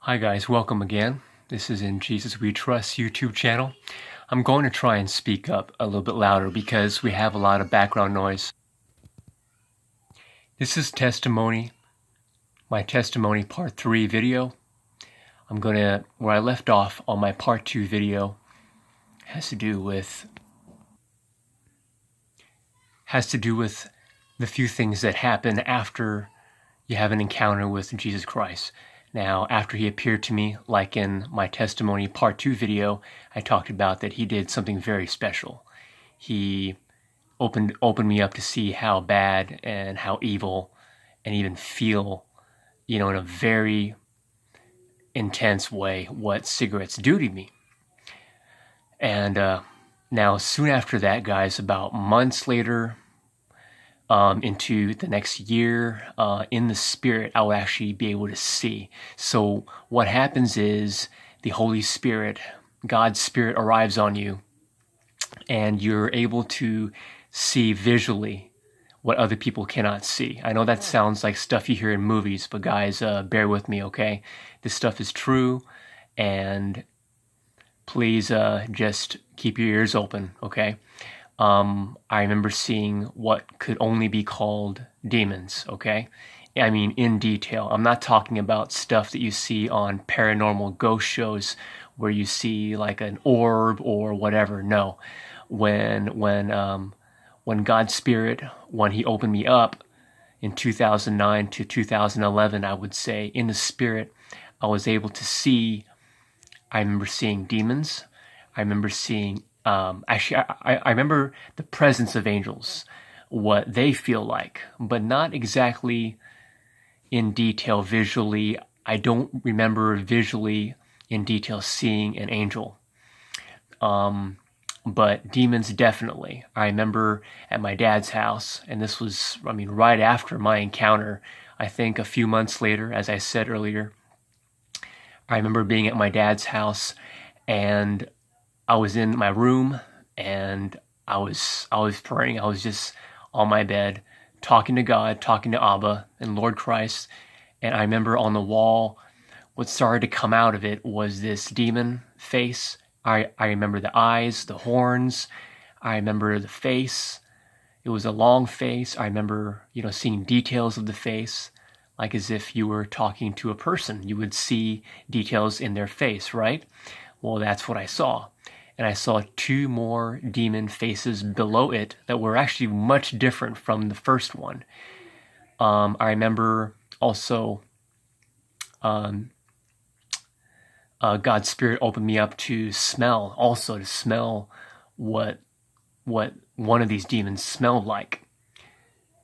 Hi guys, welcome again. This is In Jesus We Trust YouTube channel. I'm going to try and speak up a little bit louder because we have a lot of background noise. This is my testimony part 3 video. Where I left off on my part 2 video has to do with the few things that happen after you have an encounter with Jesus Christ. Now, after he appeared to me, like in my testimony part 2 video, I talked about that he did something very special. He opened me up to see how bad and how evil and even feel, in a very intense way, what cigarettes do to me. And now, soon after that, guys, about months later, into the next year, in the Spirit, I will actually be able to see. So what happens is the Holy Spirit, God's Spirit, arrives on you, and you're able to see visually what other people cannot see. I know that sounds like stuff you hear in movies, but guys, bear with me, okay? This stuff is true, and please just keep your ears open, okay? I remember seeing what could only be called demons, okay? I mean, in detail. I'm not talking about stuff that you see on paranormal ghost shows where you see like an orb or whatever. No. When God's Spirit, when he opened me up in 2009 to 2011, I would say, in the Spirit, I was able to see, I remember seeing demons. I remember seeing I remember the presence of angels, what they feel like, but not exactly in detail visually. I don't remember visually in detail seeing an angel. But demons definitely. I remember at my dad's house, and this was, right after my encounter, I think a few months later, as I said earlier, I remember being at my dad's house, and I was in my room, and I was praying. I was just on my bed, talking to God, talking to Abba and Lord Christ. And I remember on the wall, what started to come out of it was this demon face. I remember the eyes, the horns. I remember the face. It was a long face. I remember, seeing details of the face, like as if you were talking to a person. You would see details in their face, right? Well, that's what I saw. And I saw 2 more demon faces below it that were actually much different from the first one. I remember also God's Spirit opened me up to smell what one of these demons smelled like.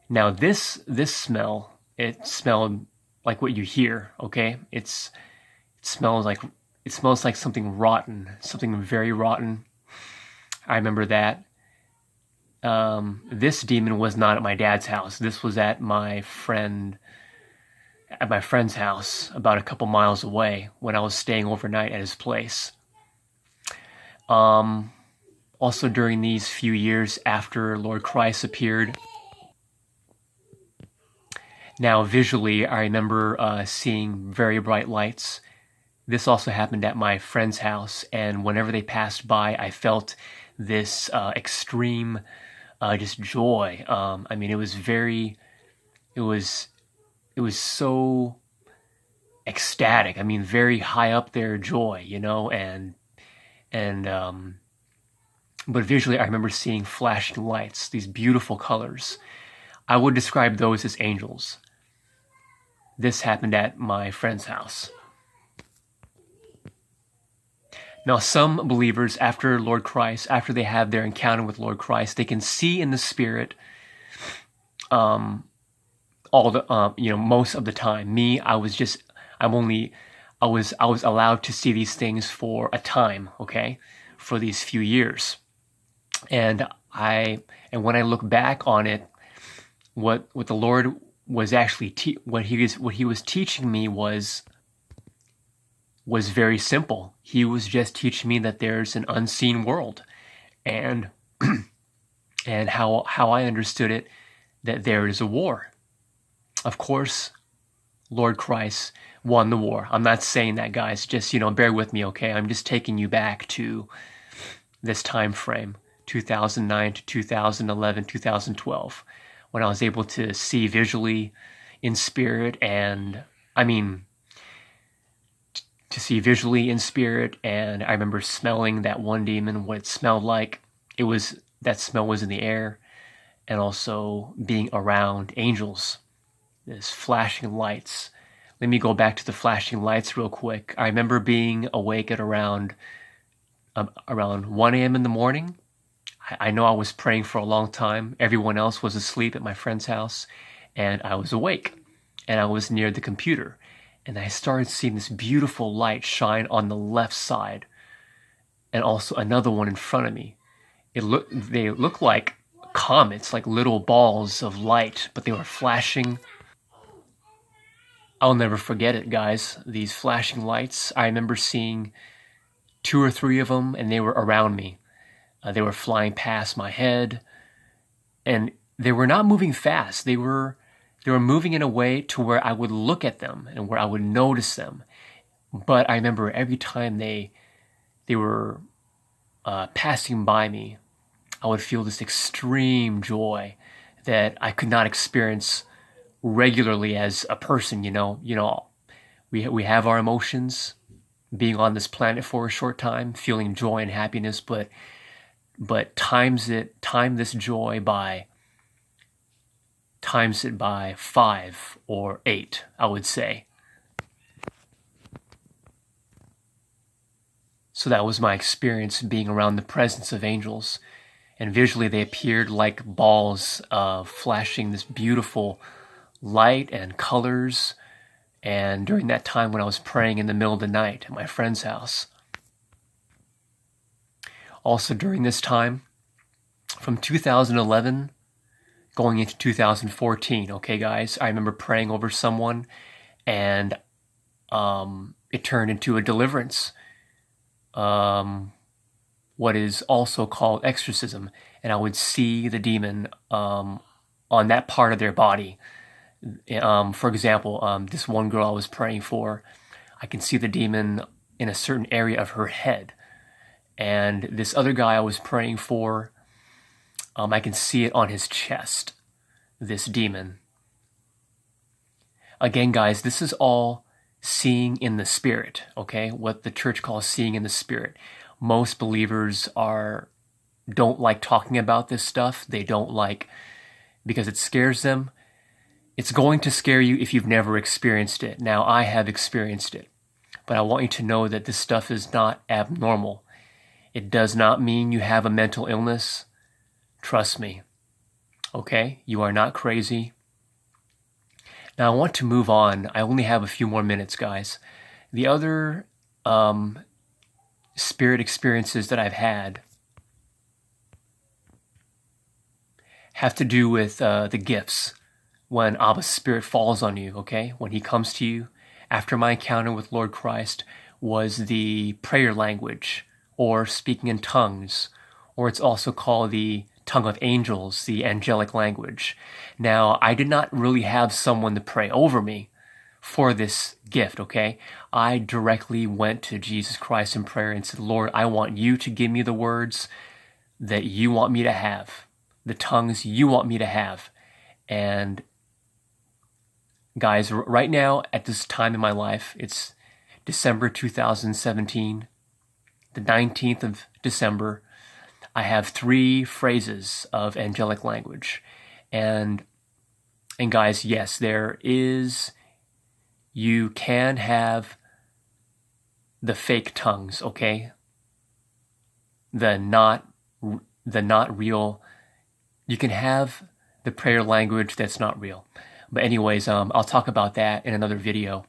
Now this smell, it smelled like what you hear, okay? It smells like something rotten, something very rotten. I remember that. This demon was not at my dad's house. This was at my friend's house, about a couple miles away, when I was staying overnight at his place. Also during these few years after Lord Christ appeared. Now visually, I remember seeing very bright lights. This also happened at my friend's house, and whenever they passed by, I felt this extreme just joy. It was so ecstatic. Very high up there joy, but visually I remember seeing flashing lights, these beautiful colors. I would describe those as angels. This happened at my friend's house. Now, some believers, after they have their encounter with Lord Christ, they can see in the Spirit most of the time. Me, I was allowed to see these things for a time, okay, for these few years. And when I look back on it, what the Lord was actually what he was teaching me was very simple. He was just teaching me that there's an unseen world, and how I understood it, that there is a war. Of course, Lord Christ won the war. I'm not saying that, guys. Just, bear with me, okay? I'm just taking you back to this time frame, 2009 to 2011, 2012, when I was able to see visually in spirit and, to see visually in spirit, and I remember smelling that one demon, what it smelled like. That smell was in the air, and also being around angels, this flashing lights. Let me go back to the flashing lights real quick. I remember being awake at around 1 a.m. in the morning. I know I was praying for a long time. Everyone else was asleep at my friend's house, and I was awake, and I was near the computer, and I started seeing this beautiful light shine on the left side, and also another one in front of me. They looked like comets, like little balls of light, but they were flashing. I'll never forget it, guys. These flashing lights, I remember seeing 2 or 3 of them, and they were around me. They were flying past my head, and they were not moving fast. They were moving in a way to where I would look at them and where I would notice them. But I remember every time they were passing by me, I would feel this extreme joy that I could not experience regularly as a person. We have our emotions, being on this planet for a short time, feeling joy and happiness, but times it by 5 or 8, I would say. So that was my experience being around the presence of angels. And visually they appeared like balls flashing this beautiful light and colors. And during that time when I was praying in the middle of the night at my friend's house. Also during this time, from 2011 going into 2014, okay guys, I remember praying over someone, and it turned into a deliverance, what is also called exorcism, and I would see the demon on that part of their body. For example, this one girl I was praying for, I can see the demon in a certain area of her head. And this other guy I was praying for, I can see it on his chest, this demon. Again, guys, this is all seeing in the spirit, okay? What the church calls seeing in the spirit. Most believers don't like talking about this stuff. They don't like, because it scares them. It's going to scare you if you've never experienced it. Now, I have experienced it, but I want you to know that this stuff is not abnormal. It does not mean you have a mental illness. Trust me. Okay? You are not crazy. Now, I want to move on. I only have a few more minutes, guys. The other spirit experiences that I've had have to do with the gifts. When Abba's Spirit falls on you, okay? When he comes to you, after my encounter with Lord Christ, was the prayer language, or speaking in tongues, or it's also called the tongue of angels, the angelic language. Now, I did not really have someone to pray over me for this gift, okay? I directly went to Jesus Christ in prayer and said, Lord, I want you to give me the words that you want me to have, the tongues you want me to have. And guys, right now, at this time in my life, it's December 2017, the 19th of December. I have 3 phrases of angelic language. And guys, yes, you can have the fake tongues, okay? The not real. You can have the prayer language that's not real. But anyways, I'll talk about that in another video.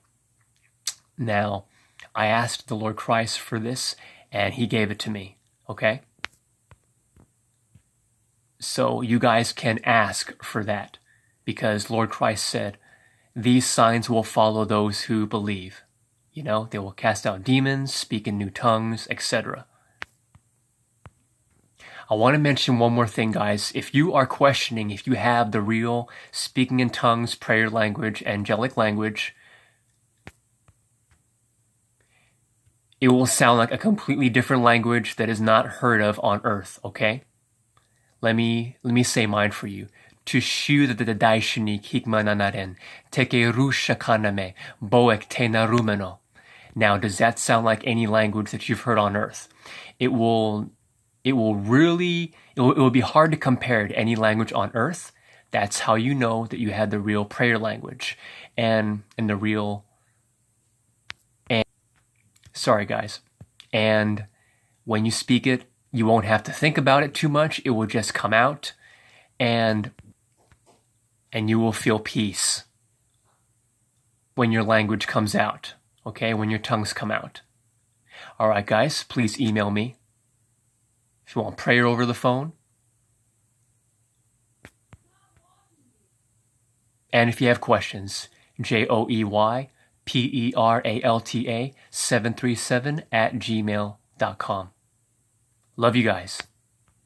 Now, I asked the Lord Christ for this, and he gave it to me, okay? So you guys can ask for that, because Lord Christ said, these signs will follow those who believe. They will cast out demons, speak in new tongues, etc. I want to mention one more thing, guys. If you are questioning if you have the real speaking in tongues, prayer language, angelic language, it will sound like a completely different language that is not heard of on earth, okay? Let me say mine for you. Tushu the daishini kikmananaren, teke rushakaname, boek te narumeno. Now, does that sound like any language that you've heard on earth? It will be hard to compare to any language on earth. That's how you know that you had the real prayer language and the real. Sorry, guys. And when you speak it, you won't have to think about it too much. It will just come out, and you will feel peace when your language comes out, okay? When your tongues come out. All right, guys, please email me if you want prayer over the phone. And if you have questions, JoeyPeralta737 @gmail.com. Love you guys.